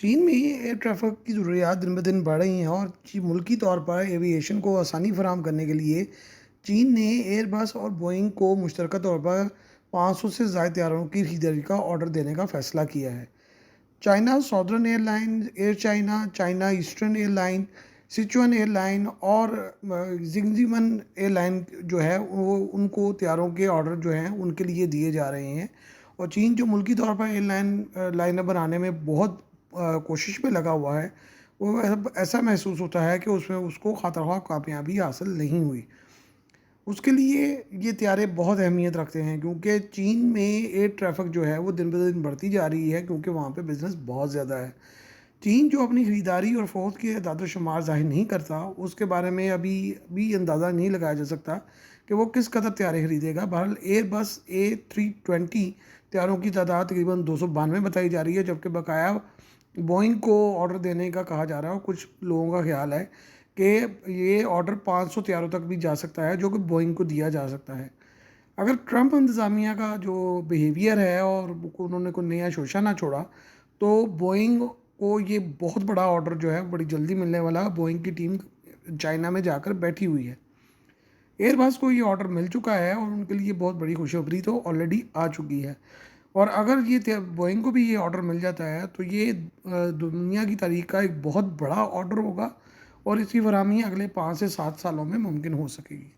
چین میں air traffic کی ضروریات دن بدن بڑھ رہی ہیں اور ملکی طور پر ایویشن کو آسانی فراہم کرنے کے لیے چین نے ایئر بس اور بوئنگ کو مشترکہ طور پر 500 سے زائد طیاروں کی خریداری کا آرڈر دینے کا فیصلہ کیا ہے۔ China southern air line, air China, China eastern air line, Sichuan air line اور زنگزیمن ایئر لائن جو ہے وہ ان کو طیاروں کے آرڈر جو ہیں ان کے لیے دیے جا رہے ہیں، اور چین جو ملکی طور پر ایئر لائن بنانے میں بہت کوشش میں لگا ہوا ہے، وہ ایسا محسوس ہوتا ہے کہ اس میں اس کو خاطرخواہ کامیابی حاصل نہیں ہوئی۔ اس کے لیے یہ طیارے بہت اہمیت رکھتے ہیں کیونکہ چین میں ایئر ٹریفک جو ہے وہ دن بدن بڑھتی جا رہی ہے، کیونکہ وہاں پہ بزنس بہت زیادہ ہے۔ چین جو اپنی خریداری اور فوج کے اعداد و شمار ظاہر نہیں کرتا، اس کے بارے میں ابھی بھی اندازہ نہیں لگایا جا سکتا کہ وہ کس قدر طیارے خریدے گا۔ بہرحال ایئر بس A320 طیاروں کی تعداد تقریباً 292 بتائی جا رہی ہے، جبکہ بقایا بوئنگ کو آرڈر دینے کا کہا جا رہا ہے، اور کچھ لوگوں کا خیال ہے کہ یہ آرڈر 500 طیاروں تک بھی جا سکتا ہے جو کہ بوئنگ کو دیا جا سکتا ہے۔ اگر ٹرمپ انتظامیہ کا جو بیہیویئر ہے اور انہوں نے کوئی نیا شوشہ نہ چھوڑا تو بوئنگ کو یہ بہت بڑا آرڈر جو ہے بڑی جلدی ملنے والا ہے۔ بوئنگ کی ٹیم چائنا میں جا کر بیٹھی ہوئی ہے۔ ایئر بس کو یہ آرڈر مل چکا ہے اور ان کے لیے بہت بڑی خوشخبری تو آلریڈی آ چکی ہے، اور اگر یہ بوئنگ کو بھی یہ آرڈر مل جاتا ہے تو یہ دنیا کی تاریخ کا ایک بہت بڑا آرڈر ہوگا، اور اس کی فراہمی اگلے 5 سے 7 سالوں میں ممکن ہو سکے گی۔